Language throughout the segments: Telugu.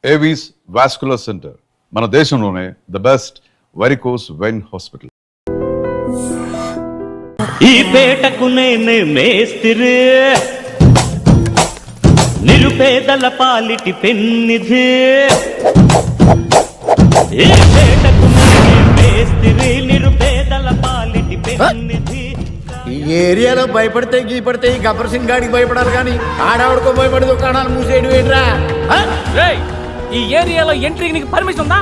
ఏవీస్ వాస్కులర్ సెంటర్ మన దేశంలోనే the best varicose vein hospital. ఈ పేటకు నేనే మేస్తిరి, నిరుపేదల పాలిటి పెన్నిధి. ఈ పేటకు నేనే మేస్తిరి, నిరుపేదల పాలిటి పెన్నిధి. ఈ ఏరియాలో భయపడితే గీపడితే ఈ గబ్బర్ సింగ్ గాడికి భయపడాలి కానీ ఆడవాడికో భయపడి దుకాణాలు మూసేయడం ఏంట్రా? ఈ ఏరియాలో ఎంట్రీకి నీకు పర్మిషన్ ఉందా?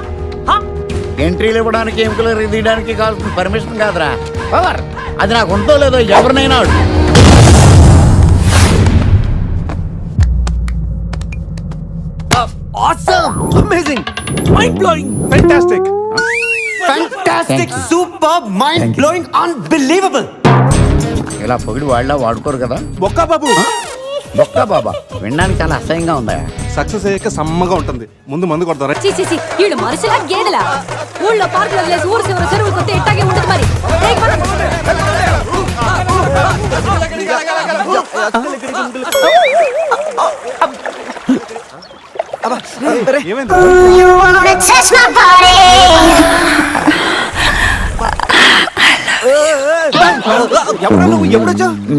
ఎంట్రీలు ఇవ్వడానికి ఎముకలు తీయడానికి కావాల్సిన పర్మిషన్ కాదురా, పవర్. అది నాకు ఉంటో లేదో ఎవరినైనా Awesome! Amazing! Mind-blowing! Fantastic! Fantastic! Superb! Mind-blowing! Unbelievable! ఇలా పొగిడి వాళ్ళ వాడుకోరు కదా. బొక్కా బాబు, బొక్కా బాబా వినడానికి చాలా అసహ్యంగా ఉందా? సక్సెస్ అయ్యాక సమ్మగా ఉంటుంది. ముందు మందు కొడతారా? వీళ్ళు మనుషులా గేదెలా? ఊళ్ళో పార్కులు వదిలేసి ఊరు చివరి చెరువులు కొత్త ఇట్టాగే ఉంటుంది మరి.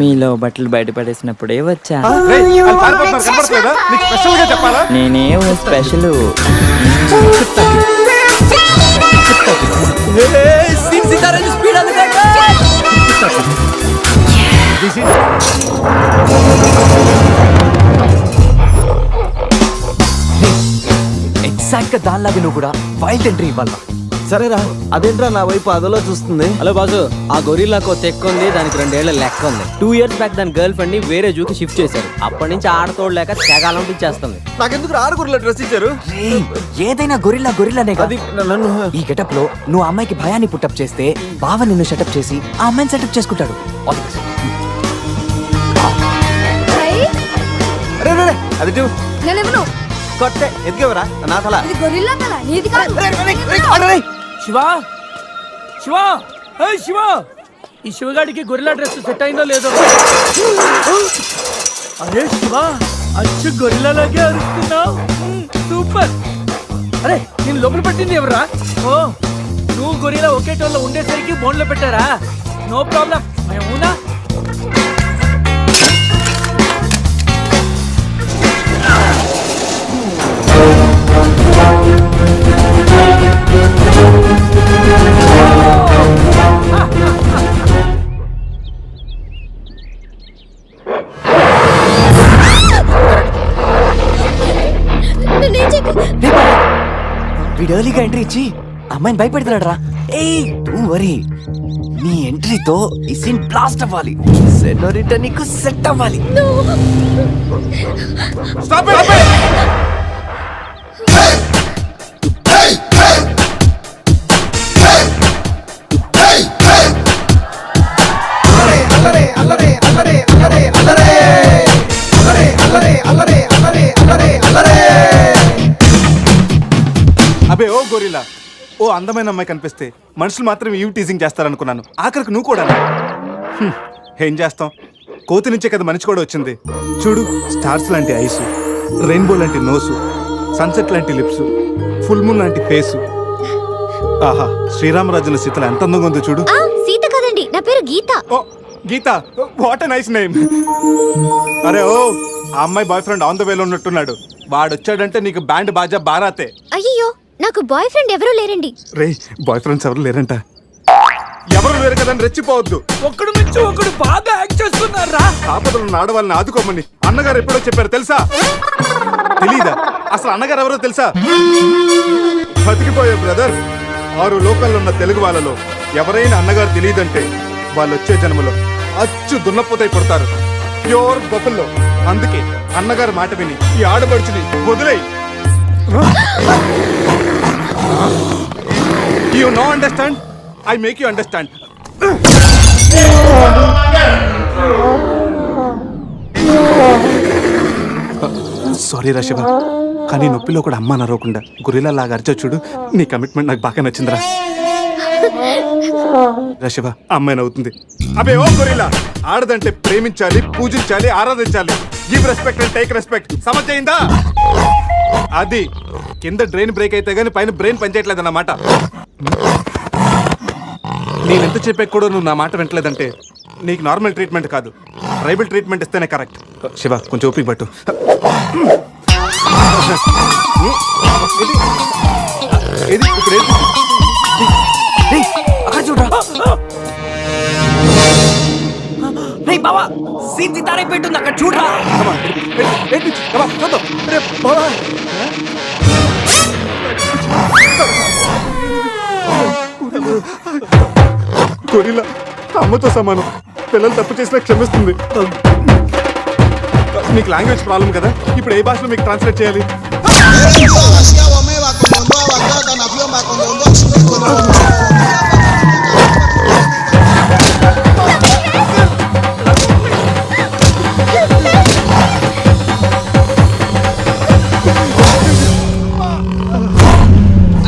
మీలో బట్టలు బయట పడేసినప్పుడే వచ్చా. నేనేం స్పెషల్. ఎగ్జాక్ట్ గా దానిలాగా నువ్వు కూడా వైల్డ్ ఎంట్రీ ఇవ్వాలి. సరేరా, అదేంట్రా నా వైపు అదలో చూస్తుంది? హలో బాసు, ఆ గొరిల్లాకో తెక్క ఉంది, దానికి 2 ఏళ్ల లెక్క ఉంది. 2 years బ్యాక్ దాని గర్ల్ ఫ్రెండ్ ని వేరే జూకి షిఫ్ట్ చేశారు. అప్పటి నుంచి ఆడతోడలేక తెగాలం పిచ్చేస్తుంది. నాకెందుకు 6 గొరిల్లా డ్రెస్ ఇచ్చారు? ఏదైనా గొరిల్లానే అది నన్ను ఈ గెటప్ లో నువ్వు అమ్మాయికి భయాన్ని పుట్టప్ చేస్తే బావ నిన్ను సెటప్ చేసి ఆ అమ్మాయిని సెటప్ చేసుకుంటాడు. అది కొట్టే ఎదిగేవరా నా తల. శివా శివా శివా, ఈ శివగాడికి గొరిల్లా డ్రెస్ సెట్ అయిందో లేదో. అరే శివా, అచ్చు గొరిల్లాలాగే అరుస్తున్నావు. సూపర్. అరే నేను లోపల పట్టింది ఎవరా? ఓ, నువ్వు గొరిల్లా ఒకే టోన్లో ఉండేసరికి బోన్లో పెట్టారా? నో ప్రాబ్లం, అవునా? వీడు ఎర్లీగా ఎంట్రీ ఇచ్చి అమ్మాయిని భయపెడుతున్నాడు రా. డోంట్ వరీ, నీ ఎంట్రీతో ఈ సీన్ బ్లాస్ట్ అవ్వాలి. సెనోరిటా నీకు సెట్ అవ్వాలి. అబే ఓ గొరిల్లా, ఓ అందమైన అమ్మాయి కనిపిస్తే మనుషులు మాత్రం ఈవ్ టీజింగ్ చేస్తారనుకున్నాను. ఆఖరికి నువ్వు కూడా. ఏం చేస్తాం, కోతి నుంచే కదా మనిషి కూడా వచ్చింది. చూడు, స్టార్స్ లాంటి ఐసు, రెయిన్బో లాంటి నోసు, సన్సెట్ లాంటి లిప్స్, ఫుల్ మూన్ లాంటి ఫేసు. ఆహా, శ్రీరామరాజుల సీతలు ఎంత అందంగా ఉందో చూడు. సీత కదండి, నా పేరు గీత. ఓ గీత, వాట్ ఎ నైస్ నేమ్. అరే ఓ, ఆ అమ్మాయి బాయ్ ఫ్రెండ్ ఆన్ ద వేలో ఉన్నట్టున్నాడు. వాడు వచ్చాడంటే నీకు బ్యాండ్ బాజా బారాతే. అయ్యో, నాకు బాయ్ ఫ్రెండ్ ఎవరూ లేరండి. రే, బాయ్ ఫ్రెండ్స్ ఎవరు లేరంట. ఎవరు లేరు కదా రెచ్చిపోవద్దు. ఒకడు నుంచి ఒకడు బాగా యాక్ట్ చేస్తున్నారా? ఆపదలు ఆడవాళ్ళని ఆదుకోమని అన్నగారు ఎప్పుడో చెప్పారు తెలుసా? తెలీదా? అసలు అన్నగారు ఎవరో తెలుసా? బతికిపోయే బ్రదర్. 6 లోకాల్లో ఉన్న తెలుగు వాళ్ళలో ఎవరైనా అన్నగారు తెలియదంటే వాళ్ళు వచ్చే జన్మలో అచ్చు దున్నపోతై పుడతారు. ప్యూర్ బఫల్లో. అందుకే అన్నగారు మాట విని ఈ ఆడబడుచుని వదిలేయి. You no understand? I make you understand. Sorry రా శివ, కానీ నొప్పిలో కూడా అమ్మ నరవకుండా గొరిల్లా లాగా అరిచా చూడు. నీ కమిట్మెంట్ నాకు బాగా నచ్చిందిరా. శివ, అమ్మాయి నవ్వుతుంది. అబే ఓ గొరిల్లా, ఆడదంటే ప్రేమించాలి, పూజించాలి, ఆరాధించాలి. Give respect and take respect. సమజ్ అయిందా? అది కింద డ్రైన్ బ్రేక్ అయితే గానీ పైన బ్రెయిన్ పనిచేయట్లేదు అన్నమాట. నేను ఎంత చెప్పాక కూడా నువ్వు నా మాట వింటలేదంటే నీకు నార్మల్ ట్రీట్మెంట్ కాదు, ట్రైబల్ ట్రీట్మెంట్ ఇస్తేనే కరెక్ట్. శివ కొంచెం ఓపిక పట్టు. ఇది ఇప్పుడు ఏంటి? అక్కడ చూడరా రేయ్ బావా సీన్ తారే పెట్టుంది అక్కడ చూడరా. Come on, ఏంటి? Come on, చూద్దాం. అరే, బావా. గొరిల్లా అమ్మతో సమానం, పిల్లలు తప్పు చేసినా క్షమిస్తుంది. మీకు లాంగ్వేజ్ ప్రాబ్లం కదా, ఇప్పుడు ఏ భాషలో మీకు ట్రాన్స్లేట్ చేయాలి?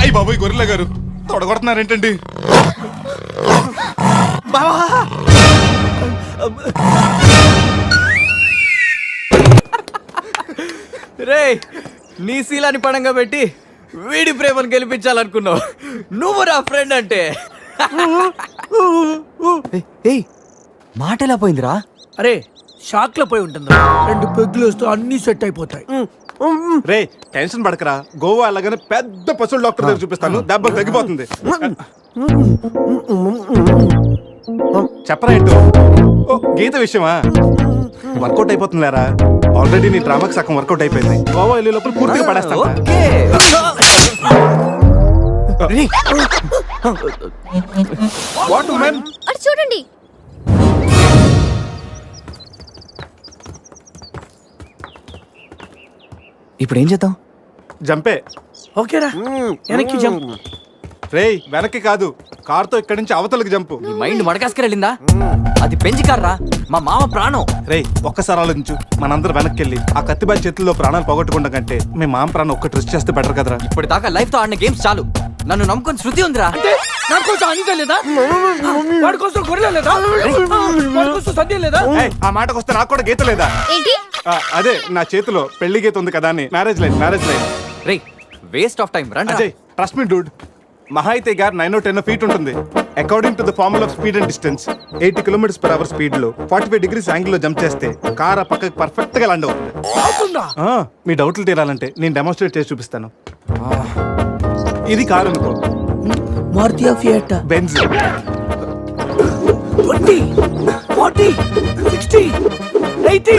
అయ్యి బాబోయ్ గొరిల్లా గారు తొడగొడుతున్నారేంటండి? రే నీ శీలాన్ని పడంగా పెట్టి వీడి ప్రేమను గెలిపించాలనుకున్నావు. నువ్వు నా ఫ్రెండ్ అంటే. ఏయ్ మాట ఎలా పోయిందిరా? అరే షాక్ లో పోయి ఉంటుంది. 2 పెగ్గులు వస్తూ అన్ని సెట్ అయిపోతాయి. రే టెన్షన్ పడకరా, గోవా అలాగనే పెద్ద పశువుల డాక్టర్ దగ్గర చూపిస్తాను, దెబ్బ తగ్గిపోతుంది. చెప్పరా ఏంటో? ఓ గీత విషయమా? వర్కౌట్ అయిపోతుంది లేరా, ఆల్రెడీ నీ డ్రామాకి సగం వర్కౌట్ అయిపోయింది. గోవా వెళ్ళే లోపల పూర్తిగా పడేస్తాను. వాట్ మ్యాన్, అటు చూడండి. ఇప్పుడు ఏం చేద్దాం? జంపే. ఓకేరా వెనక్కి జంప్. రేయ్ వెనక్కి కాదు, కార్తో ఇక్కడి నుంచి అవతలకి జంపు. నీ మైండ్ మడకాసుకు వెళ్ళిందా? అది పెంచి కార్రా, మా మామ ప్రాణం. రేయ్ ఒక్కసారి ఆలోచించు, మనందరం వెనక్కి వెళ్ళి ఆ కత్తిబాయి చేతుల్లో ప్రాణాలు పోగొట్టుకుంటాం కంటే మీ మామ ప్రాణం ఒక్కటి రిస్క్ చేస్తే బెటర్ కదరా. ఇప్పటిదాకా లైఫ్ తో ఆడిన గేమ్స్ చాలు, నన్ను నమ్ముకొని శృతి ఉందిరా. నా కోసం అనిత లేదా? వాడి కోసం గొర్రెల లేదా? వాడి కోసం సద్య లేదా? ఏయ్, ఆ మాటకు వస్తే నాకు కూడా గీత లేదా? ఏంటి? అదే నా చేతిలో పెళ్లి గీత ఉంది కదా అని. Marriage line. Ray waste of time రండి. అజయ్ ట్రస్ట్ మీ డూడ్, మహా అయితే గారు 9-10 ఫీట్ ఉంటుంది. According to the formula of speed and distance 80 km/h speed లో 45 degrees యాంగిల్ లో జంప్ చేస్తే కార్ ఆ పక్కకి పర్ఫెక్ట్ గా ల్యాండ్ అవుతుంది. మీ డౌట్లు తీరాలంటే నేను డెమోన్స్ట్రేట్ చేసి చూపిస్తాను. ఇది కారు అనుకో, మారుతియా ఫియట్. బెంజ్. 20 40 60 80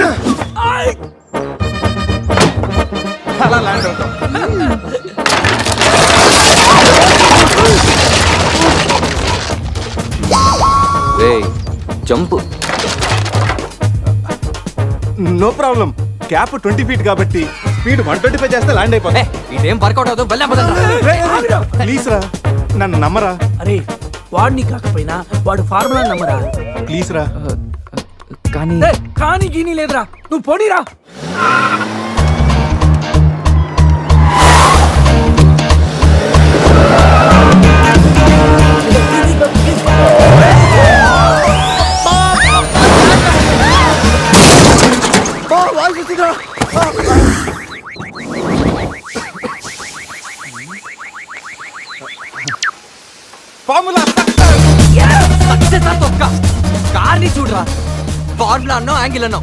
అలా ల్యాండ్ అవుతాం. Jump no problem, cap 20 feet కాబట్టి స్పీడ్ 125 చేస్తే ల్యాండ్ అయిపోతుంది. ఇదేం వర్కౌట్ అవుతుంది. ప్లీజ్ రా, నన్ను నమ్మరా. అరే వాడిని కాకపోయినా వాడు ఫార్ములా నమ్మరా. ప్లీజ్ రా. కానీ కానీ గీని లేదురా, నువ్వు పోనీరా. ఫార్ములా కార్ని చూడరా, ఫార్ములా అన్నో యాంగిల్ అన్నో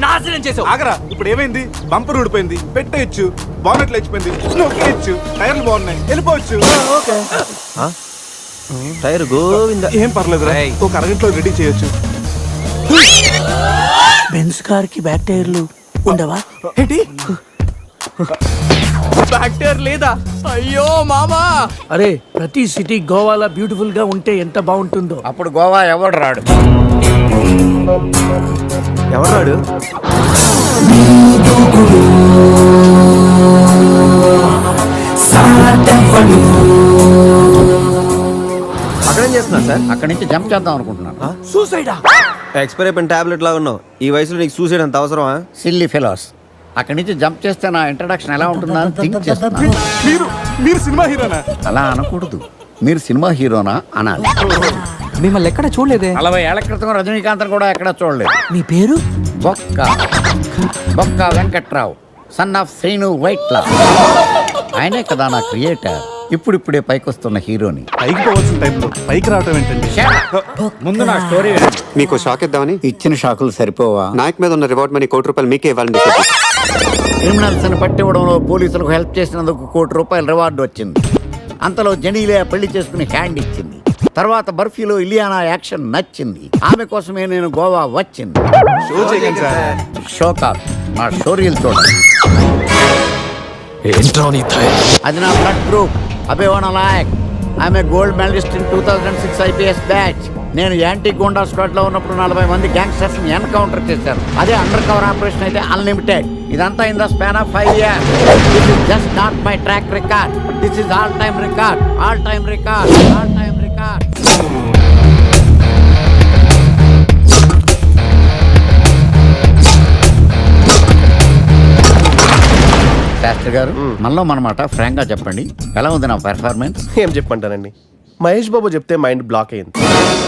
నాశనం చేసావు. ఆగరా, ఇప్పుడు ఏమైంది? బంపర్ ఊడిపోయింది, పెట్టేయచ్చు, బానెట్లు లేచిపోయింది, నొక్కేయచ్చు, టైర్లు బాగున్నాయి, వెళ్ళిపోవచ్చు. టైర్ గోవింద. ఏం పర్లేదు, ఒక అరగంటలో రెడీ చేయొచ్చు. బెంజ్ కార్ కి బ్యాక్ టైర్లు ఉండవా? ఏంటి బ్యాక్ టైర్ లేదా? అయ్యో మామా. అరే ప్రతి సిటీ గోవాలో బ్యూటిఫుల్ గా ఉంటే ఎంత బాగుంటుందో. అప్పుడు గోవా ఎవడు రాడు. ఎవరాడు? అక్కడేం చేస్తున్నా సార్? అక్కడి నుంచి జంప్ చేద్దాం అనుకుంటున్నాను. సూసైడా? ఎక్స్పైర్ అయిపోయిన టాబ్లెట్ లాగా ఉన్నావు. ఈ వయసులో నీకు సూసైడ్ అంత అవసరమా? Silly fellows. అక్కడి నుంచి జంప్ చేస్తే నా ఇంట్రడక్షన్ ఎలా ఉంటుందా అని థింక్ చేస్తున్నాను. మీరు సినిమా హీరోనా? అలా అనకూడదు, మీరు సినిమా హీరోనా అనాలి. మిమ్మల్ని ఎక్కడ చూడలేదే. 40 ఏళ్ల క్రితం రజనీకాంత్ కూడా ఎక్కడ చూడలేదు. మీ పేరు? బొక్క వెంకట్రావు, సన్ ఆఫ్ శ్రీను వైట్లా. ఆయనే కదా నా క్రియేటర్. ఇప్పుడిప్పుడే పైకొస్తున్న హీరోని. పైకి పోవాల్సిన టైంలో పైకి రావటం ఏంటండి? ముందు నా స్టోరీ వినండి. మీకు షాక్ ఇద్దామని ఇచ్చిన షాకులు సరిపోవా? నాయక్ మీద ఉన్న రివార్డ్ మనీ ₹1 మీకే ఇవ్వాలని డిసైడ్ చేశాను. క్రిమినల్స్ ని పట్టివ్వడంలో పోలీసులకు హెల్ప్ చేసినందుకు ₹1 రివార్డు వచ్చింది. అంతలో జెనీలే పెళ్లి చేసుకుని హ్యాండ్ ఇచ్చింది. తర్వాత బర్ఫీలో ఇలియానా యాక్షన్ నచ్చింది. ఆమె కోసమే నేను గోవా వచ్చింది. షో చేయకండి సార్. షో కాదు, నా స్టోరీలు చూడండి. అది నా బ్లడ్ గ్రూప్. అభివన లాయక్. ఆమె gold medalist in 2006 IPS batch. నేను యాంటీ గోండా స్క్వాడ్ లో ఉన్నప్పుడు 40 మంది గ్యాంగ్స్టర్స్ ని ఎన్కౌంటర్ చేశారు. అదే అండర్ కవర్ ఆపరేషన్ అయితే అన్లిమిటెడ్. ఇదంతా in the span of 5 years. This is just not my track record. This is all time record. All time record. All time record. Shastri గారు, మనలో మనమాట ఫ్రాంక్ గా చెప్పండి, ఎలా ఉంది నా పెర్ఫార్మెన్స్? ఏం చెప్పంటానండి, మహేష్ బాబు చెప్తే మైండ్ బ్లాక్ అయింది,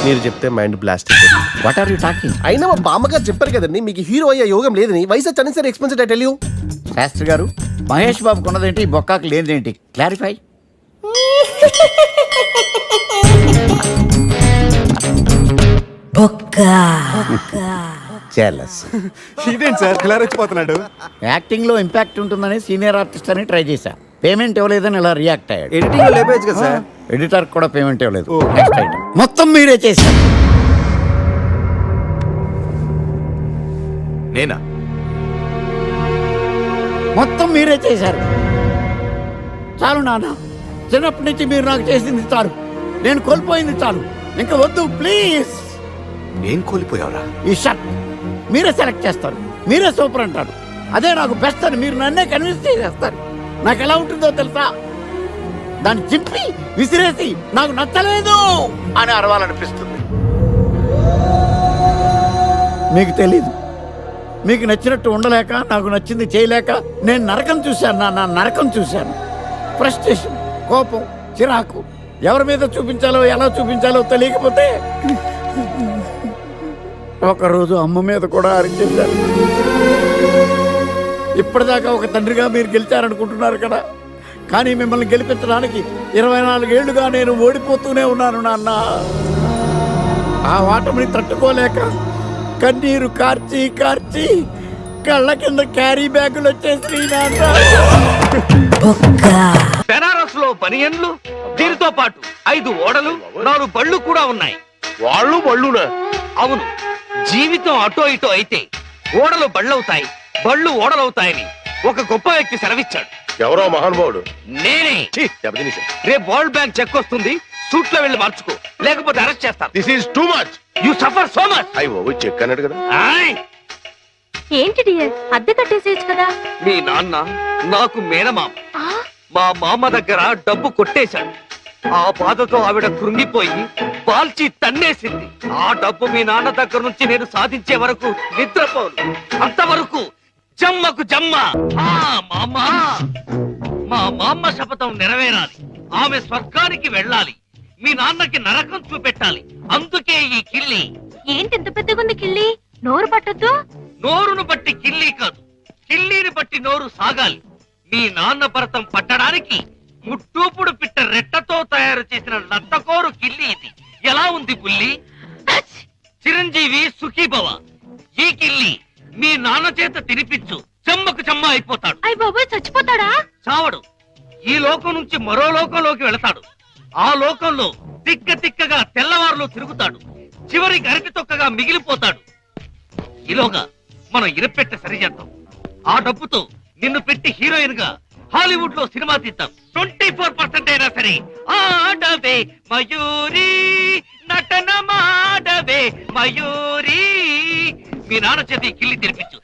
మీరు చెప్తే మైండ్ బ్లాస్ట్ అయిపోయింది. What are you talking? అయినా మా బామ్మగారు చెప్పారు కదండి మీకు హీరో అయ్యే యోగం లేదని. వయసు వచ్చాను sir expensive I tell you. Shastri గారు, మహేష్ బాబుకు ఉన్నదేంటి, బొక్కాకు లేనిదేంటి? క్లారిఫై. Jealous. ఇదేంటి సార్ ఇలా రెచ్చిపోతున్నాడు? యాక్టింగ్ లో ఇంపాక్ట్ ఉంటుందని సీనియర్ ఆర్టిస్ట్ అని ట్రై చేశా. పేమెంట్ ఇవ్వలేదని ఇలా రియాక్ట్ అయ్యాడు. ఎడిటింగ్ లో లేపేయచ్చు కదా సార్. ఎడిటర్ కూడా పేమెంట్ ఇవ్వలేదు. నెక్స్ట్ ఐటమ్ మొత్తం మీరే చేశారు. నేనా? మొత్తం మీరే చేశారు. చాలు నాన్న, చిన్నప్పటి నుంచి మీరు నాకు చేసింది చాలు. నేను కోల్పోయింది చాలు. ఇంకా వద్దు ప్లీజ్. నేను కోల్పోయావరా? ఈ షర్ట్ మీరే సెలెక్ట్ చేస్తారు, మీరే సూపర్ అంటారు. అదే నాకు బెస్ట్ అని మీరు నన్నే కన్విన్స్ చేసేస్తారు. నాకు ఎలా ఉంటుందో తెలుసా? దాన్ని చింపి విసిరేసి నాకు నచ్చలేదు అని అరవాలనిపిస్తుంది. మీకు తెలీదు, మీకు నచ్చినట్టు ఉండలేక, నాకు నచ్చింది చేయలేక నేను నరకం చూశాను. నా నరకం చూశాను. ఫ్రస్ట్రేషన్, కోపం, చిరాకు, ఎవరి మీద చూపించాలో ఎలా చూపించాలో తెలియకపోతే ఒకరోజు అమ్మ మీద కూడా అరిచేశారు. ఇప్పటిదాకా ఒక తండ్రిగా మీరు గెలిచారనుకుంటున్నారు కదా, కానీ మిమ్మల్ని గెలిపించడానికి 24 ఏళ్లుగా నేను ఓడిపోతూనే ఉన్నాను నాన్న. ఆ ఓటమిని తట్టుకోలేక కన్నీరు కార్చి కార్చి కళ్ళ కింద క్యారీ బ్యాగులు వచ్చేసి నాన్న. బెనారస్ లో బనియన్లు, దీనితో పాటు 5 ఓడలు, 4 బళ్ళు కూడా ఉన్నాయి. బళ్ళునా? అవును, జీవితం అటో ఇటో అయితే ఓడలు బళ్ళవుతాయి, బళ్ళు ఓడలవుతాయని ఒక గొప్ప వ్యక్తి సెలవిచ్చాడు. ఎవరో మహానుభావుడు. నేనే. రేపు వరల్డ్ బ్యాంక్ చెక్ వస్తుంది, సూట్ లో వెళ్ళి మార్చుకో, లేకపోతే అరెస్ట్ చేస్తాను. This is too much. You suffer so much. అయ్యో చెక్ అన్నాడు కదా. ఏంటి డియర్, అద్దె కట్టేసేయచ్చు కదా. మీ నాన్న నాకు మేనమామ. మా మామ దగ్గర డబ్బు కొట్టేశాడు. ఆ బాధతో ఆవిడ కృంగిపోయి పాల్చి తన్నేసింది. ఆ డబ్బు మీ నాన్న దగ్గర నుంచి నేను సాధించే వరకు నిద్రపోను. అంతవరకు జమ్మకు జమ్మ. మా మామ శపథం నెరవేరాలి. ఆమె స్వర్గానికి వెళ్ళాలి. మీ నాన్నకి నరకం చూపెట్టాలి. అందుకే ఈ కిల్లి. ఏంటి ఇంత పెద్దగుంది కిళ్ళి? నోరు పట్టద్దు. నోరును బట్టి కిల్లి కాదు, కిల్లీని బట్టి నోరు సాగాలి. మీ నాన్న భరతం పట్టడానికి ముట్టూపుడు పిట్ట రెట్టతో తయారు చేసిన లత్తకోరు కిల్లి ఇది. ఎలా ఉంది పుల్లి? చిరంజీవి సుఖీభవ. ఈ కిల్లి మీ నాన్న చేత తినిపించు, చెమ్మకు చెమ్మ అయిపోతాడు. అయ్య బాబోయ్, చచ్చిపోతాడా? చావడు. ఈ లోకం నుంచి మరో లోకంలోకి వెళతాడు. ఆ లోకంలో తిక్క తిక్కగా తెల్లవారులో తిరుగుతాడు. చివరి గరిటి తొక్కగా మిగిలిపోతాడు. ఈలోగా మనం ఇరపెట్ట సరిచేద్దాం. ఆ డబ్బుతో నిన్ను పెట్టి హీరోయిన్ గా హాలీవుడ్ లో సినిమా తీద్దాం. 24% అయినా సరే ఆడవే మయూరి, నటన మాడవే మయూరి. మీ నాన్న చేతి కిల్లి తినిపించు.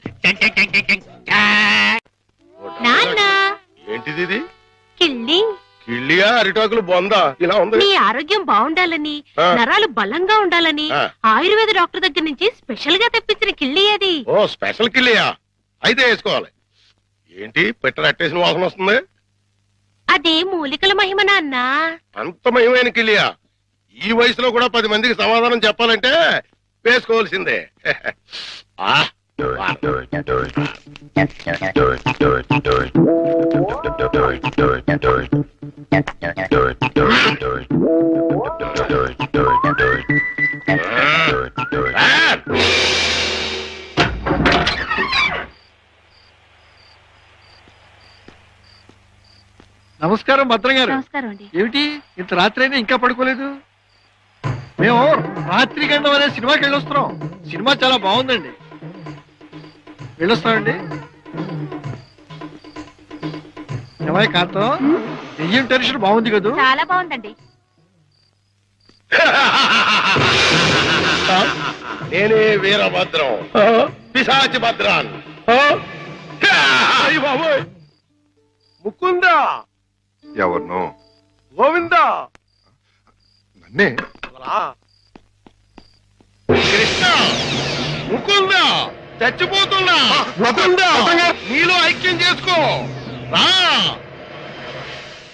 నాన్న, ఏంటిది ఇది? కిళ్ళి. కిళ్ళియా అరిటాకులు బొందా ఇలా ఉంది? మీ ఆరోగ్యం బాగుండాలని, నరాలు బలంగా ఉండాలని ఆయుర్వేద డాక్టర్ దగ్గర నుంచి స్పెషల్ గా తెప్పించిన కిళ్ళి అది. ఓ స్పెషల్ కిళ్ళియా? అయితే వేసుకోవాలి. ఏంటి పెట్టరట్టేసిన వాసన వస్తుంది? అదే మూలికల మహిమ నాన్న. అంత మహిమైన కిళ్ళియా? ఈ వయసులో కూడా 10 మందికి సమాధానం చెప్పాలంటే వేసుకోవాల్సిందే. నమస్కారం భద్రం గారు. నమస్కారం అండి. ఏమిటి ఇంత రాత్రి అయినా ఇంకా పడుకోలేదు? మేము రాత్రి గంట అనే సినిమాకి వెళ్ళొస్తున్నాం. సినిమా చాలా బాగుందండి. వెళ్ళొస్తామండి. ఏమై కాంతం, దెయ్యం టెన్షన్ బాగుంది కదూ? చాలా బాగుందండి. నేనే వీరభద్రం, పిశాచి భద్రాన్. ముకుందా, ఎవరినో గోవిందా, నన్నే. కృష్ణ, ముకుందా, చచ్చిపోతున్నా. ముకుందా, నీలో ఐక్యం చేసుకో. రా,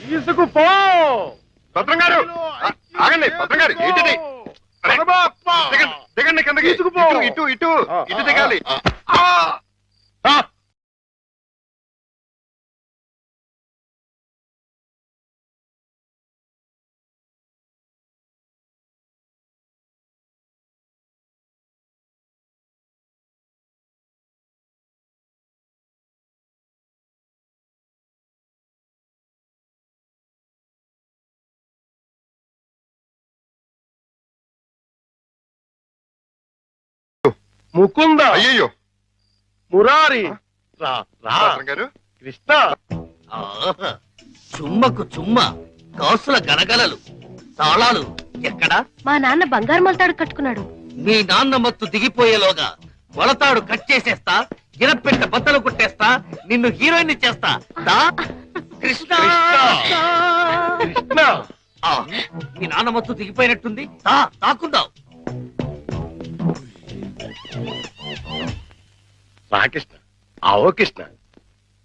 తీసుకుపో. భద్రం గారు ఆగండి. భద్రం గారు ఏంటిది? దిగండి కిందకి. తీసుకుపో. ఇటు ఇటు ఇటు దిగాలి. ముకుందా, అయ్యయ్యో మురారి, రా రా. భద్రం గారు కృష్ణ, ఆహా. చుమ్మకు చుమ్మ, కాసుల గలగలలు, తాళాలు ఎక్కడా? మా నాన్న బంగారు మొలతాడు కట్టుకున్నాడు. మీ నాన్న మత్తు దిగిపోయేలోగా మొలతాడు కట్ చేసేస్తా, గిరపెట్ట బద్దలు కుట్టేస్తా, నిన్ను హీరోయిన్ చేస్తా. దా కృష్ణ. కృష్ణ, ఆ, మీ నాన్న మత్తు దిగిపోయినట్టుంది. దా తాకుందాం. రా కృష్ణ. ఆవో కృష్ణ,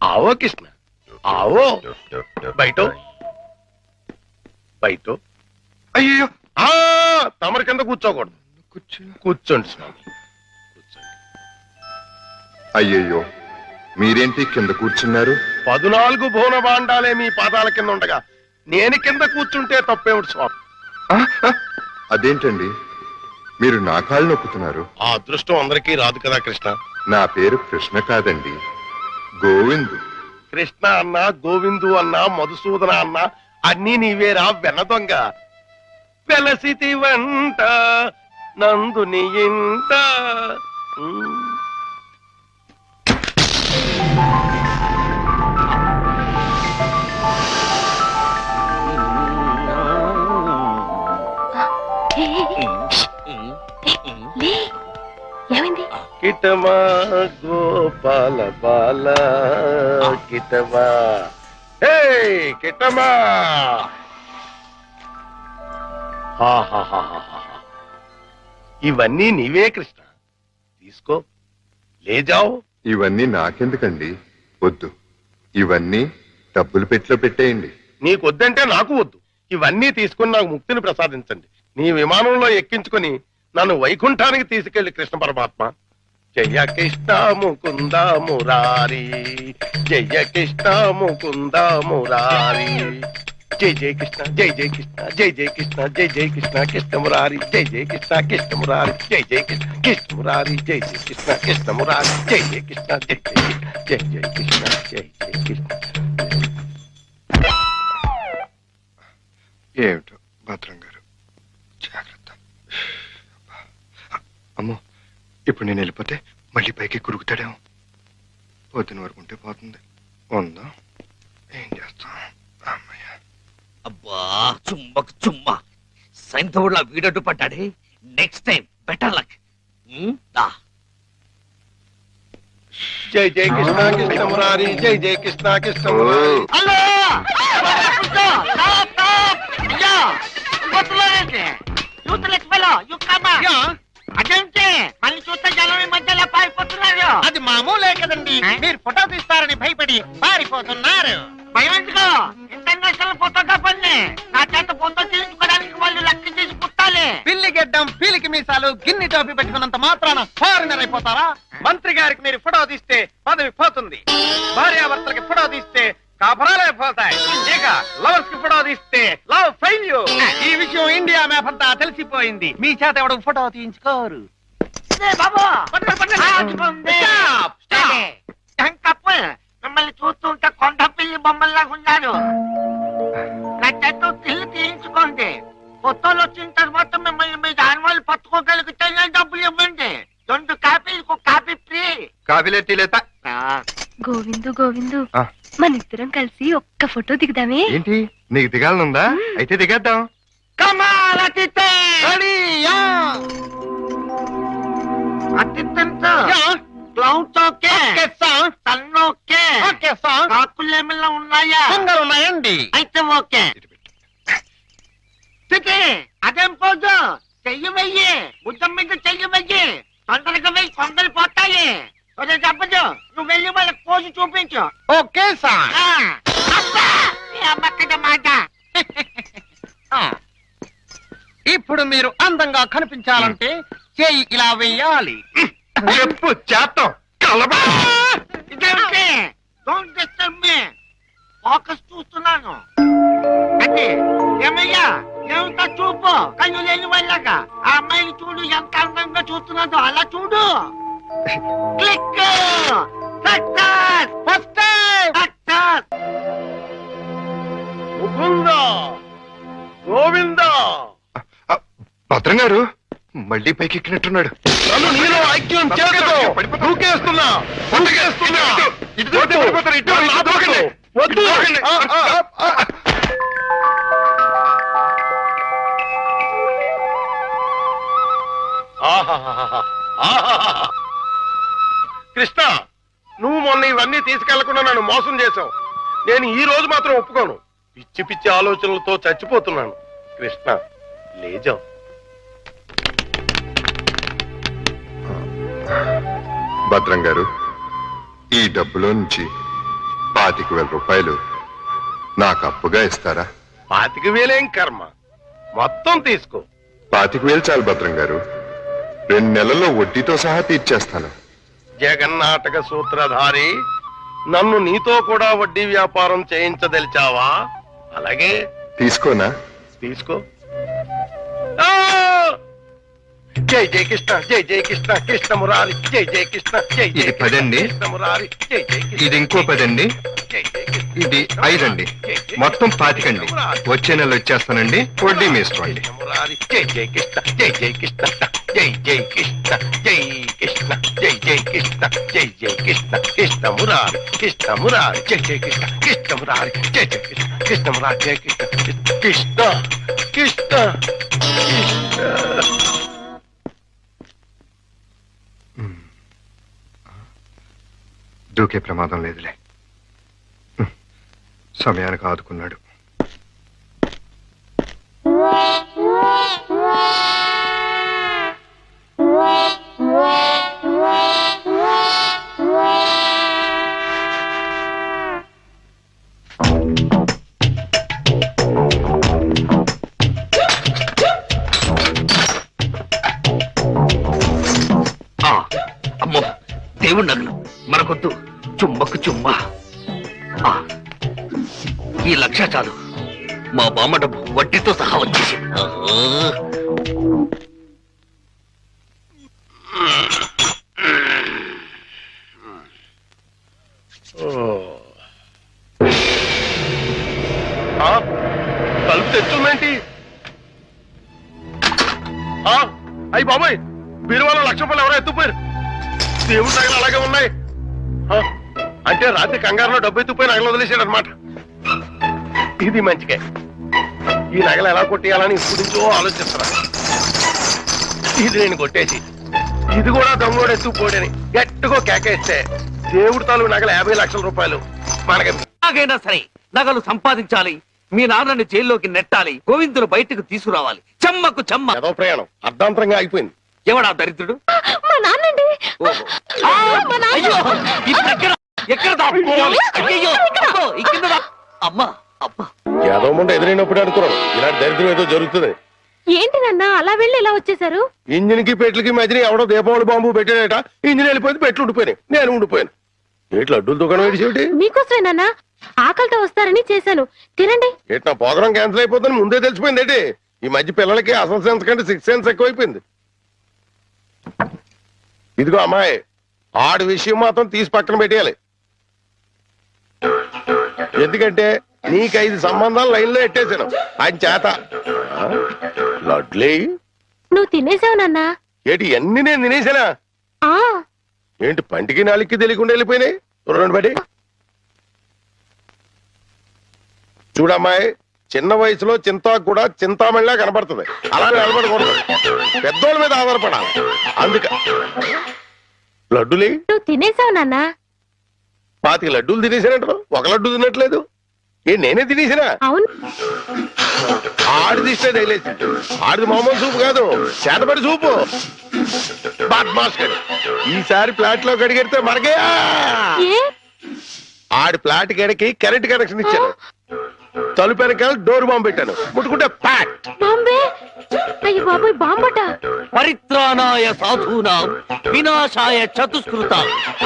ఆవో కృష్ణ, ఆవో. బయట బయట. అయ్యో ఆ, తమరి కింద కూర్చోకూడదు. కూర్చోండి స్వామి, కూర్చోండి. అయ్యయ్యో మీరేంటి కింద కూర్చున్నారు? 14 భువన భాండాలే మీ పాదాల కింద ఉండగా నేను కింద కూర్చుంటే తప్పేమిటి స్వామి? అదేంటండి మీరు నా కాళ్ళు నొక్కుతున్నారు? ఆ అదృష్టం అందరికీ రాదు కదా కృష్ణ. నా పేరు కృష్ణ కాదండి, గోవిందు. కృష్ణ అన్నా, గోవిందు అన్నా, మధుసూదన అన్నా అన్నీ నీవేరా వెన్న దొంగ. వెలసితి వంట నందుని ఇంట. లే, ఏమైంది? కిటమా గోపాల బాల కిటమా. హే కిటమా. ఇవన్నీ నీవే కృష్ణ, తీసుకో, లేజావు. ఇవన్నీ నాకెందుకండి? వద్దు, ఇవన్నీ డబ్బులు పెట్టిలో పెట్టేయండి. నీకొద్దంటే నాకు వద్దు. ఇవన్నీ తీసుకుని నాకు ముక్తిని ప్రసాదించండి. నీ విమానంలో ఎక్కించుకుని నన్ను వైకుంఠానికి తీసుకెళ్లి కృష్ణ పరమాత్మ. జయ కృష్ణ ముకుంద మురారి, జయ కృష్ణ ముకుంద మురారి. జై జయ కృష్ణ, జై జయ కృష్ణ, జై జయ కృష్ణ, జై జయ కృష్ణ, కృష్ణ మురారి, జై జయ కృష్ణ, కృష్ణ మురారి, జై జయ కృష్ణ, కృష్ణ మురారి, జై జయ కృష్ణ, కృష్ణ మురారి, జై జయ కృష్ణ, జై జయ కృష్ణ, జై జయ కృష్ణ, జై జయ కృష్ణ. ఏమిటో భద్రం గారు, జాగ్రత్త. అమ్మో, ఇప్పుడు నేను వెళ్ళిపోతే మళ్ళీ పైకి కురుగుతాడేమో. పొద్దున వరకు ఉంటే పోతుంది. ఉందా, ఏం చేస్తాం? అమ్మయ్య. అబ్బా, చుమ్మకు చుమ్మ, సైంధవుడిలా వీడడ్డు పడ్డాడే. Next time better luck. దా. జై జయ కృష్ణ, కృష్ణ మురారి, జై జయ కృష్ణ, కృష్ణ మురారి. హలో, అదేంటి మళ్ళీ చూస్తే జనం ఈ మధ్యలో పారిపోతున్నారు? అది మామూలే కదండి. మీరు ఫోటో తీస్తారని భయపడి పారిపోతున్నారు. భయం ఎందుకు? ఇంటర్నేషనల్ ఫోటోగ్రాఫర్ని నా చేత ఫోటో తీయించుకోవడానికి వాళ్ళు లెక్క చేసి పుట్టాలి. పిల్లి గెడ్డం, పీలికి మీసాలు, గిన్ని టోపీ పెట్టుకున్నంత మాత్రాన ఫారినర్ అయిపోతారా? మంత్రి గారికి మీరు ఫోటో తీస్తే పదవి పోతుంది, భార్యాభర్తలకి ఫోటో తీస్తే కాపురాలే పోతాయి, ఇక లవర్స్ కి ఫోటో తీస్తే లవ్ ఫెయిల్యూర్. ఈ విషయం ఇండియా మ్యాప్ అంతా తెలిసిపోయింది. మీ చేత ఎవడం ఫోటో తీయించుకోరు. మిమ్మల్ని చూస్తుంటే కొండ పిల్లి బొమ్మల్లాగా ఉన్నాను. నా చేత ఇల్లు తీయించుకోండి. ఫోటోలు వచ్చిన తర్వాత మిమ్మల్ని మీ దానివాళ్ళు పట్టుకోగలిగితే డబ్బులు ఇవ్వండి. 2 కాపీలకు కాపీ ఫ్రీ. కాఫీలే టీలేత గోవిందు గోవిందు మన ఇద్దరం కలిసి ఒక్క ఫోటో దిగుదామే? ఏంటి నీకు దిగాలనుందా? అయితే దిగేద్దాం. అతిథంతో క్లౌడ్స్ ఓకే, సన్ ఓకే, కాకులు ఏమైనా ఉన్నాయా? ఉన్నాయండి. అయితే ఓకే. అదేం పోదు, చెయ్యి వెయ్యి, బుద్ధం మీద చెయ్యి వెయ్యి, తొందరగా వెయ్యి, కొందరు పోతాయి. చెప్పదు, నువ్వు వెళ్ళి వాళ్ళకి పోసి చూపించు. Okay sir. అమ్మక్కద మాట. ఇప్పుడు మీరు అందంగా కనిపించాలంటే చేయి ఇలా వెయ్యాలి. చెప్పు చేస్తాం. ఇదేంటి? Don't disturb me. ఫోకస్ చూస్తున్నాను. అంటే ఏమయ్యా, ఏమిటా చూపు? కళ్ళు లేని వాళ్ళగా ఆ అమ్మాయిని చూడు, ఎంత అందంగా చూస్తున్నాదో అలా చూడు. Click. Success. First success. Mukunda, Govinda, భద్రం గారు మళ్ళీ పైకి ఎక్కినట్టున్నాడు. నన్ను నీలో ఐక్యం చేయదు. దూకేస్తున్నా, దూకేస్తున్నా. వద్దు. కృష్ణ, నువ్వు మొన్న ఇవన్నీ తీసుకెళ్లకుండా నన్ను మోసం చేశావు. నేను ఈ రోజు మాత్రం ఒప్పుకోను. పిచ్చి పిచ్చి ఆలోచనలతో చచ్చిపోతున్నాను. కృష్ణ, లేజాం. భద్రం గారు, ఈ డబ్బులో నుంచి 25,000 రూపాయలు నాకు అప్పుగా ఇస్తారా? 25,000 కర్మ, మొత్తం తీసుకో. 25,000 చాలు భద్రం గారు. 2 నెలల్లో వడ్డీతో సహా తీర్చేస్తాను. జగన్నాటక సూత్రధారి, నన్ను నీతో కూడా వడ్డీ వ్యాపారం చేయించదలిచావా? అలాగే తీసుకోనా? తీసుకో. ఆ! జై జై కృష్ణ, జై జై కృష్ణ, కృష్ణ మురారి, జై జై కృష్ణ, జై జై ఇది 10 అండి. కృష్ణ మురారి, జై జై కృష్ణ. ఇది ఇంకో 10 అండి. జై జై కృష్ణ. ఇది 5 అండి. మొత్తం 25 అండి. వచ్చే నెల వచ్చేస్తానండి. వడ్డీ మీ ఇష్టం అండి. కృష్ణ మురారి, జై జై కృష్ణ, జై జై కృష్ణ, జై జై కృష్ణ, జై కృష్ణ, జై జై కృష్ణ, జై జై కృష్ణ, కృష్ణ మురారి, కృష్ణ మురారి, జై జై కృష్ణ, కృష్ణ మురారి, జై జై కృష్ణ, కృష్ణ మురారి, జై కృష్ణ, కృష్ణ కృష్ణ కృష్ణ. దూకే ప్రమాదం లేదులే. సమయానికి ఆదుకున్నాడు. అమ్మో, దేవుడి నగలు మనకొద్దు. చుమ్మకు చుమ్మా. ఈ 1,00,000 చాలు. మా బామ్మ డబ్బు వడ్డీతో సహా వచ్చేసి. తలుపు తెచ్చుందేంటి? అయ్యి బాబాయ్, బీరువాలో 1,00,000 రూపాయలు ఎవరో ఎత్తుపోయారు. దేవుడి నగలు అలాగే ఉన్నాయి. అంటే రాత్రి కంగారులో డబ్బు ఎత్తుపోయి నగలు వదిలేశాడు అనమాట. ఇది మంచిగా. ఈ నగలు ఎలా కొట్టేయాలని ఇప్పుడు నుంచో ఆలోచిస్తున్నా. ఇది నేను కొట్టేసి ఇది కూడా దొంగోడు ఎత్తుకుపోడని గట్టిగా కేకేస్తే దేవుడి తాలూకు నగలు 50,00,000 రూపాయలు మనకి. ఎలాగైనా సరే నగలు సంపాదించాలి. మీ నాన్నని జైల్లోకి నెట్టాలి. గోవిందును బయటకు తీసుకురావాలి. చెమ్మకు చెమ్మ. ఏదో ప్రయాణం అర్ధాంతరంగా అయిపోయింది. ఎవడా దరిద్రుడు? మా నాన్నండి. అయ్యో, ఇప్పుడు ఎక్కడ దాక్కోవాలి? అయ్యయ్యో, అబ్బో, ఈ కింద అమ్మా అబ్బా. ఏదో ముందు ఎదురైనప్పుడు అనుకున్నాను ఇలాంటి దరిద్రం ఏదో జరుగుతుంది. ఏంటి నాన్న అలా వెళ్ళి ఇలా వచ్చేసారు? ఇంజిన్ కి పెట్లకి మధ్యన ఎవడో దీపావళి బాంబు పెట్టాడట. ఇంజిన్ వెళ్ళిపోయింది, పెట్లు ఉండిపోయినాయి, నేను ఉండిపోయాను. ఏటి లడ్డూలు దుకాణం ఏడిసేటి? మీకోసమే నాన్న, ఆకలితో వస్తారని చేశాను, తినండి. ఏటి నా ప్రోగ్రాం క్యాన్సిల్ అయిపోతుందని ముందే తెలిసిపోయింది ఏంటి? ఈ మధ్య పిల్లలకి అసలు సెన్స్ కంటే 6th సెన్స్ ఎక్కువైపోయింది. ఇదిగో అమ్మాయి, ఆడి విషయం మాత్రం తీసి పక్కన పెట్టేయాలి. ఎందుకంటే నీకు 5 సంబంధాలు లైన్లో ఎట్టేశాను ఆయన చేత. లడ్లే నువ్వు తినేసావు నాన్న. ఏటి అన్ని నేను తినేసానా? ఆ ఏంటి పంటికి నాలికి తెలియకుండా వెళ్ళిపోయినాయి? రెండు బడి చూడమ్మాయి, చిన్న వయసులో చింతాకు కూడా చింతామణిలా కనబడుతుంది. అలా నిలబడకూడదు, పెద్దోళ్ళ మీద ఆధారపడాలి. అందుక లడ్డులే నువ్వు తినేసావు నాన్న. 25 లడ్డూలు తినేసానంటారు, ఒక లడ్డు తినట్లేదు. నేనే తినేసినా? అవును. ఆడిది ఇష్టే తగిలేసి, ఆడిది మామూలు సూపు కాదు, చేతపడి సూపు. బద్మాష్ గడి ఈసారి ఫ్లాట్ లో గడిగెడితే మనకే. ఆడి ఫ్లాట్ గడికి కరెంట్ కనెక్షన్ ఇచ్చాను, తలుపు వెనకాల డోర్ బాంబు పెట్టాను, ముట్టుకుంటే ప్యాట్. బాంబే. అయ్యో బాబోయ్, బాంబట. పరిత్రాణాయ సాధూనాం వినాశాయ చతుష్కృత.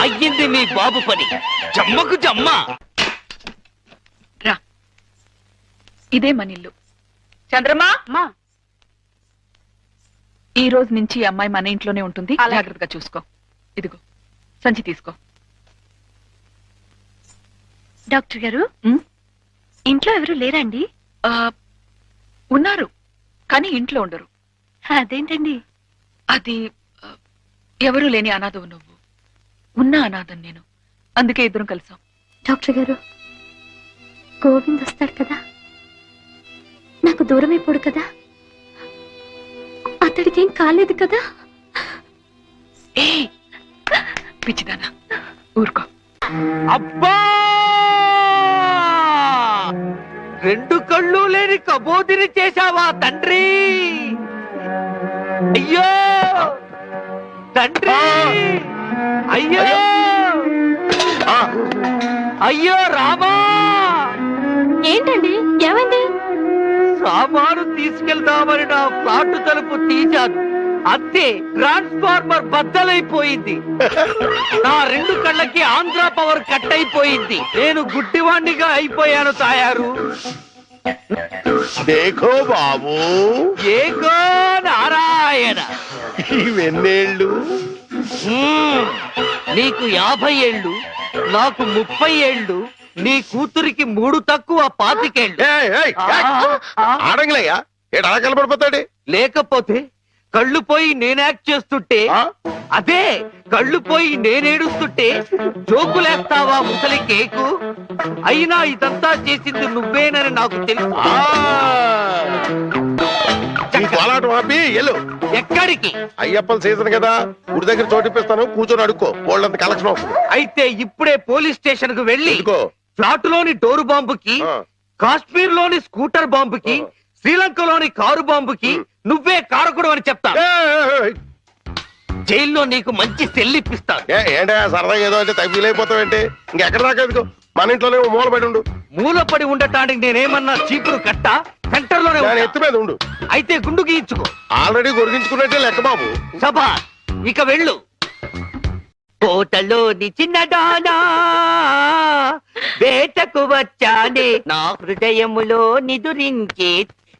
అయ్యింది మీ బాబు పని, జమ్మకు జమ్మ. రా, ఇదే మన ఇల్లు. చంద్రమా, ఈ రోజు నుంచి ఈ అమ్మాయి మన ఇంట్లోనే ఉంటుంది, జాగ్రత్తగా చూసుకో. ఇదిగో సంచి తీసుకో. డాక్టర్ గారు, ఇంట్లో ఎవరు లేరండి? ఉన్నారు, కానీ ఇంట్లో ఉండరు. అదేంటండి? అది ఎవరూ లేని అనాథవు నువ్వు, ఉన్న అనాథం నేను, అందుకే ఇద్దరం కలిసాం. డాక్టర్ గారు, గోవింద్ వస్తాడు కదా, నాకు దూరం అయిపోడు కదా, అతడికి ఏం కాలేదు కదా? ఏ పిచ్చిదానా, ఊరుకో. అబ్బా, 2 కళ్ళు లేని కబోదిని చేశావా తండ్రి? అయ్యో తండ్రి, అయ్యో అయ్యో రామా. ఏంటండి, ఏమైంది? సామాను తీసుకెళ్దామని నా ఫ్లాట్ తలుపు తీశాను, అంతే ట్రాన్స్ఫార్మర్ బద్దలైపోయింది. నా 2 కళ్ళకి ఆంధ్ర పవర్ కట్ అయిపోయింది. నేను గుడ్డివాణ్ణిగా అయిపోయాను తాయారు. దేఖో బాబు, ఏగో నారాయణ. ఇవెన్నేళ్ళు? నీకు 50 ఏళ్ళు, నాకు 30 ఏళ్ళు, నీ కూతురికి 3 తక్కువ 25 ఏళ్ళు. ఆడంగిలయ్యా, ఏడు అలా కలపడిపోతాడు. లేకపోతే కళ్ళు పోయి నేను యాక్ట్ చేస్తుంటే, అదే కళ్ళు పోయి నేనేడుస్తుంటే జోకులేస్తావా ముసలి కేకు? అయినా ఇదంతా చేసింది నువ్వేనని నాకు తెలుసు. కోలాటం ఆపి ఎల్లు. ఎక్కడికి? అయ్యప్పల సీజన్ కదా, గుడి దగ్గర చోటిపిస్తాను, కూర్చొని అడుక్కో, వాళ్ళంత కలెక్షన్ అవుతుంది. అయితే ఇప్పుడే పోలీస్ స్టేషన్ కు వెళ్ళి ఫ్లాట్ లోని డోరు బాంబుకి, కాశ్మీర్ లోని స్కూటర్ బాంబుకి, శ్రీలంకలోని కారు బాంబుకి నువ్వే కారకుడు అని చెప్తా. జైల్లో నీకు మంచి సెల్లిప్పిస్తాను. ఏంటా సరదాగా ఏదో అంటే తగ్గిపోతావేంటి? ఇంకెక్కడ దాకా ఎందుకు, మన ఇంట్లోనే మూలపడి ఉండు. మూలపడి ఉండటానికి నేనేమన్నా చీపురు కట్ట? సెంటర్ లోనే ఎత్తు మీద ఉండు. అయితే గుండు గీయించుకో. ఆల్రెడీ గొరిగించుకున్నట్టే లెక్క బాబు. సభా, ఇక వెళ్ళు. కోటలోని చిన్నదానా వేటకు వచ్చానే, నా హృదయములో నిదురించే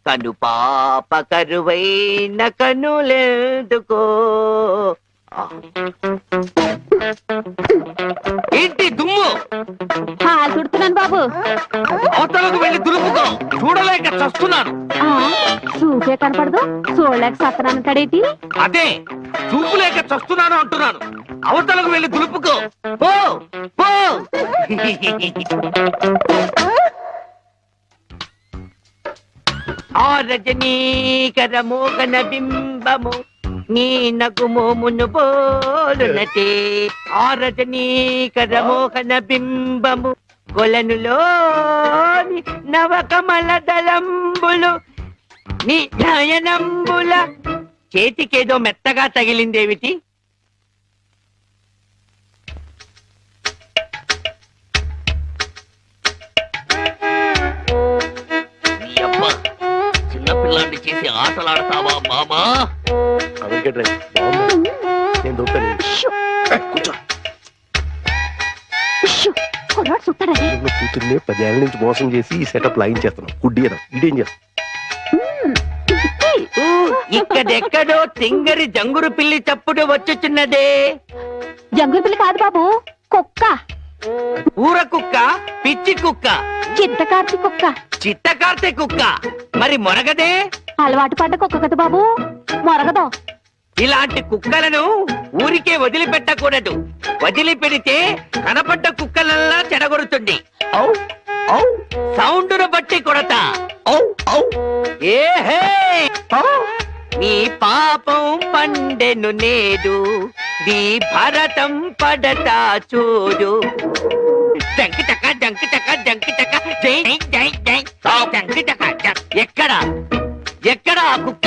కను పాప కరువైన కనులెందుకో. ఏంటి దుమ్ము? చుడుతున్నాను బాబు. అవతలకు వెళ్ళి దులుపుకో, చూడలేక చస్తున్నాను. చూపే కనపడదు, చూడలేక సత్తనాన్ని తడేటి. అదే చూపులేక చస్తున్నాను అంటున్నాను. అవతలకు వెళ్ళి దులుపుకో, పో పో. ఆ రజనీకర మోగన బింబము నీ నగుమోమును పోలునటే. ఆ రజనీకర మోహన బింబము కొలనులోని నవకమల దళంబులు నీ నయనంబుల. చేతికేదో మెత్తగా తగిలిందేమిటి? చిన్నపిల్లాన్ని చేసి వేసి ఆటలాడతావా మామా? నేను దొరుకుతాను. కూర్చో. నువ్వు కూతుర్ని 10 ఏళ్ళ నుంచి మోసం చేసి ఈ సెటప్ లాగించేస్తున్నావు. గుడ్డి ఇదేం చేస్తావు? ఇక్కడెక్కడో తింగరి జంగురు పిల్లి చప్పుడు వచ్చుచున్నదే. జంగుల పిల్ల కాదు బాబు, కుక్క. ఊర కుక్క, పిచ్చి కుక్క, చిత్తకార్తి కుక్క. చిత్తకార్తె కుక్క. మరి మొరగదే? అలవాటు పడ్డ కుక్క కదా బాబు, మొరగదు. ఇలాంటి కుక్కలను ఊరికే వదిలిపెట్టకూడదు. వదిలిపెడితే కనపడ్డ కుక్కలల్లా చెడగొడుతుంది. సౌండును బట్టి కొడతా. ఏహే, నీ పాపం పండెను నేడు, నీ భరతం పడతా చూడు. జంకి టక జంకి టక జంకి టక జై జై జై జంకి టక. ఎక్కడ ఎక్కడ ఆ కుక్క?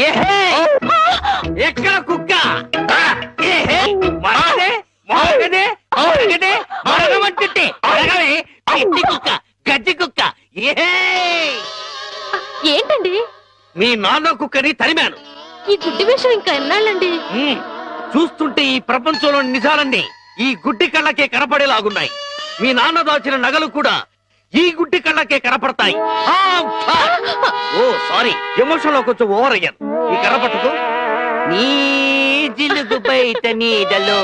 ఏహే, ఎక్కడ కుక్క? ఏహే, మరగదే మరగదే మరగదే మరగమంటుంటే మరగవే. పిచ్చి కుక్క, గజ్జి కుక్క. ఏహే, ఏంటండి మీ నాన్న కుక్కని తరిమాను. ఈ గుడ్డి విషయం ఇంకా ఎన్నాళ్ళండి? చూస్తుంటే ఈ ప్రపంచంలోని నిజాలన్నీ ఈ గుడ్డి కళ్ళకే కనపడేలాగున్నాయి. మీ నాన్న దాచిన నగలు కూడా ఈ గుడ్డి కళ్ళకే కనపడతాయి. ఓ సారీ, ఎమోషన్ లో కొంచెం ఓవర్ అయ్యాను. ఈ కనపడదు. నీ జిలుగు బయట నీడలో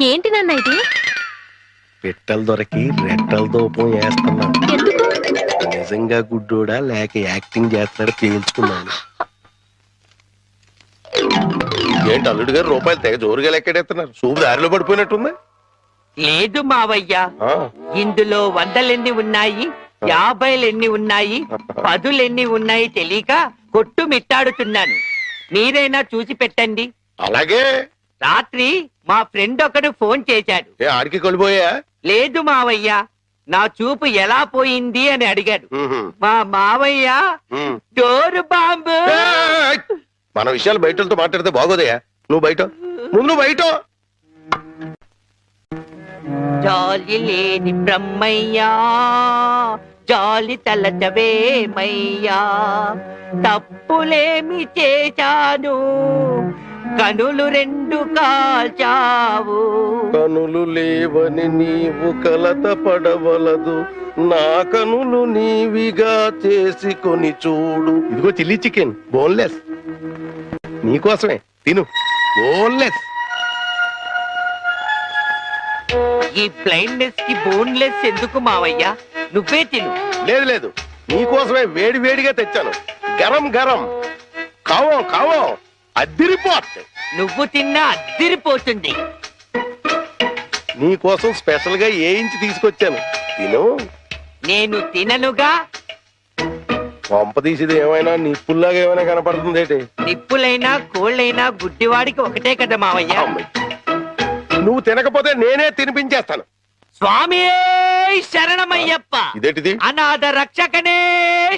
ఏంటి నాన్న ఇది? పెట్టలు దొరికి రెట్టల దూపం వేస్తున్నా. ఎందుకు? నిజంగా గుడ్డోడా లేక యాక్టింగ్ చేస్తున్నాడు తేల్చుకున్నాను. ఏంటి అల్లుడు గారు రూపాయలు తెగ జోరుగా లెక్కెడేస్తున్నారు? సూపు దారిలో పడిపోయినట్టుంది. లేదు మావయ్య, ఇందులో 100 ఉన్నాయి, 50 ఉన్నాయి, 10 ఉన్నాయి తెలియక కొట్టు మిట్టాడుతున్నాను. మీరైనా చూసి పెట్టండి. అలాగే. రాత్రి మా ఫ్రెండ్ ఒకడు ఫోన్ చేశాడు. ఆడికి కొలిపోయా? లేదు మావయ్య, నా చూపు ఎలా పోయింది అని అడిగాడు. మా మావయ్య డోరు బాంబు. మన విషయాలు బయటతో మాట్లాడితే బాగోదయా. నువ్వు బయట, ముందు బయట. జాలి లేని బ్రహ్మయ్యా, జాలి తలచవేమయ్యా, తప్పులేమి చేశాను, కనులు 2 కాల్చావు. కనులు లేవని నీవు కలత పడవలదు, నా కనులు నీవిగా చేసుకొని చూడు. ఇదిగో చిల్లీ చికెన్, బోన్లెస్, నీకోసమే తిను. బోన్లెస్. ఈ బ్లైండ్నెస్ కి బోన్లెస్ ఎందుకు మావయ్య? నువ్వే తిను. లేదు లేదు, నీకోసమే వేడి వేడిగా తెచ్చాను. గరం గరం, కావో కావో, అద్దిరిపోతుంది. నువ్వు తిన్నా అద్దిరిపోతుంది. నీకోసం స్పెషల్ గా ఏ ఇంచి తీసుకొచ్చాను, తిను. నేను తిననుగా. పంప తీసేది ఏమైనా నిప్పుల్లాగా ఏమైనా కనపడుతుంది ఏంటి? నిప్పులైనా కోళ్ళైనా గుడ్డివాడికి ఒకటే కదా మావయ్య. నువ్వు తినకపోతే నేనే తినిపించేస్తాను. స్వామి శరణమయ్యప్ప. ఇదేంటిది? అనాథ రక్షకనే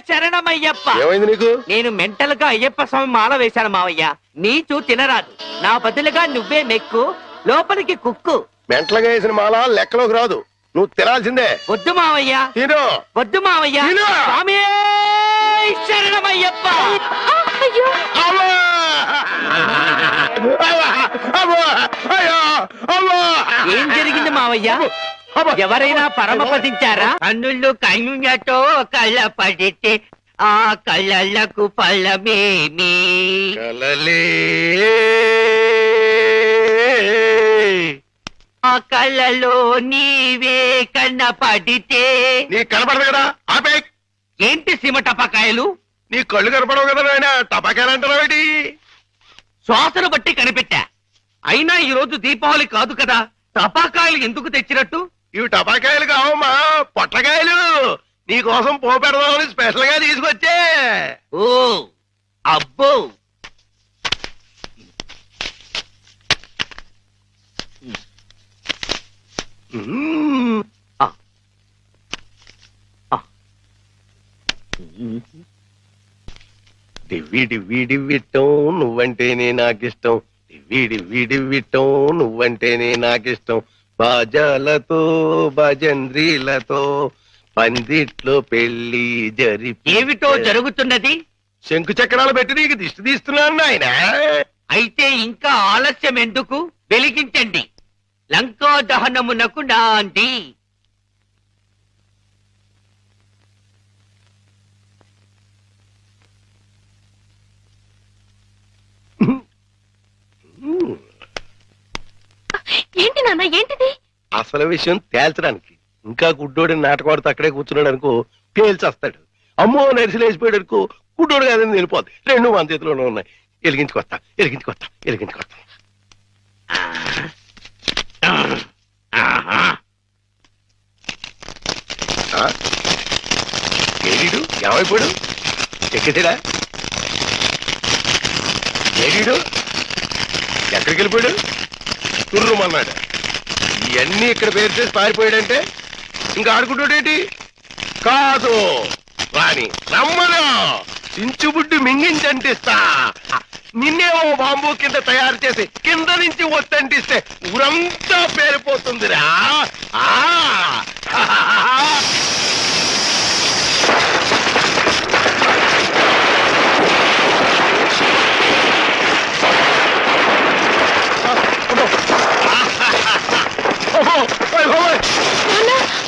శరణమయ్యప్ప. ఏమైంది నీకు? నేను మెంటల్ గా అయ్యప్ప స్వామి మాల వేశాను మావయ్య. నీచు తినరాదు, నా బదులుగా నువ్వే మెక్కు, లోపలికి కుక్కు. మెంటలుగా వేసిన మాల లెక్కలోకి రాదు, నువ్వు తినాల్సిందే. వద్దు మావయ్య, తిను. వద్దు మావయ్య. స్వామి శరణమయ్యప్ప. ఏం జరిగింది మావయ్య? ఎవరైనా పరమపదించారా? కన్నుళ్ళు కన్నుతో కళ్ళ పడితే ఆ కళ్ళకు ఫలమేమి? కలలే ఆ కళ్ళలో నీవే కన్న పడితే. నీ కనపడదు కదా, ఆపే. ఏంటి సీమ టపాకాయలు? నీ కళ్ళు కనపడవు కదా నాయన, టపాకాయలు అంటారా? శ్వాసను బట్టి కనిపెట్టా. అయినా ఈ రోజు దీపావళి కాదు కదా, టపాకాయలు ఎందుకు తెచ్చినట్టు? ఇవి టపాకాయలు కావమ్మా, పొట్లకాయలు. నీ కోసం పోపెడదామని స్పెషల్ గా తీసుకొచ్చే. ఓ అబ్బో, డివ్వి డివ్వి డివ్విట్టం, నువ్వంటేనే నాకిష్టం. వీడి వీడి విట్టం నువ్వంటేనే నాకిష్టం బాజాలతో భజంద్రీలతో పందిట్లో పెళ్లి జరిపి ఏమిటో జరుగుతున్నది? శంకు చక్రాలు పెట్టి నీకు దిష్టి తీస్తున్నాను నాయన. అయితే ఇంకా ఆలస్యం ఎందుకు? వెలిగించండి లంకా దహనమునకు నాంది. ఏంటి నాన్న ఏంటిది? అసలు విషయం తేల్చడానికి. ఇంకా గుడ్డోడి నాటకవాడితో అక్కడే కూర్చున్నాడు అనుకో పేల్చేస్తాడు. అమ్మో నరిసిలేసిపోయాడు అనుకో గుడ్డోడు కాదని వెళ్ళిపోద్ది. రెండు మన చేతిలోనే ఉన్నాయి. ఎలిగించుకొస్తా. ఏడీడు ఏమైపోయాడు? ఎక్కేసాడా? ఏడీడు ఎక్కడికి వెళ్ళిపోయాడు? తుర్రుమన్నాడు. ఇవన్నీ ఇక్కడ పేరు చేసి పారిపోయాడంటే ఇంకా ఆడుకుంటాడేంటి? కాదు రాణి రమ్మను, చించుబుడ్డి మింగించంటిస్తా. నిన్నేమో బాంబు కింద తయారు చేసి కింద నుంచి ఒత్తంటిస్తే ఊరంతా పేరిపోతుందిరా.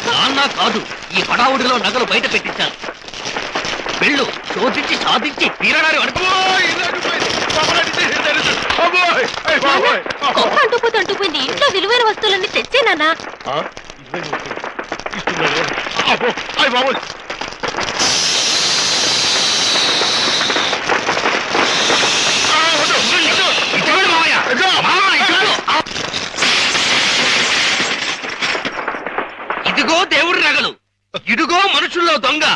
నాన్న కాదు, ఈ హడావుడిలో నగలు బయట పెట్టించాను. వెళ్ళు, శోధించి సాధించి తీరడారి అనుకో. అంటుపోయింది. ఇంట్లో విలువైన వస్తువులన్నీ తెచ్చేనా? ఇదిగో దేవుడి నగలు, ఇదిగో మనుషుల్లో దొంగ.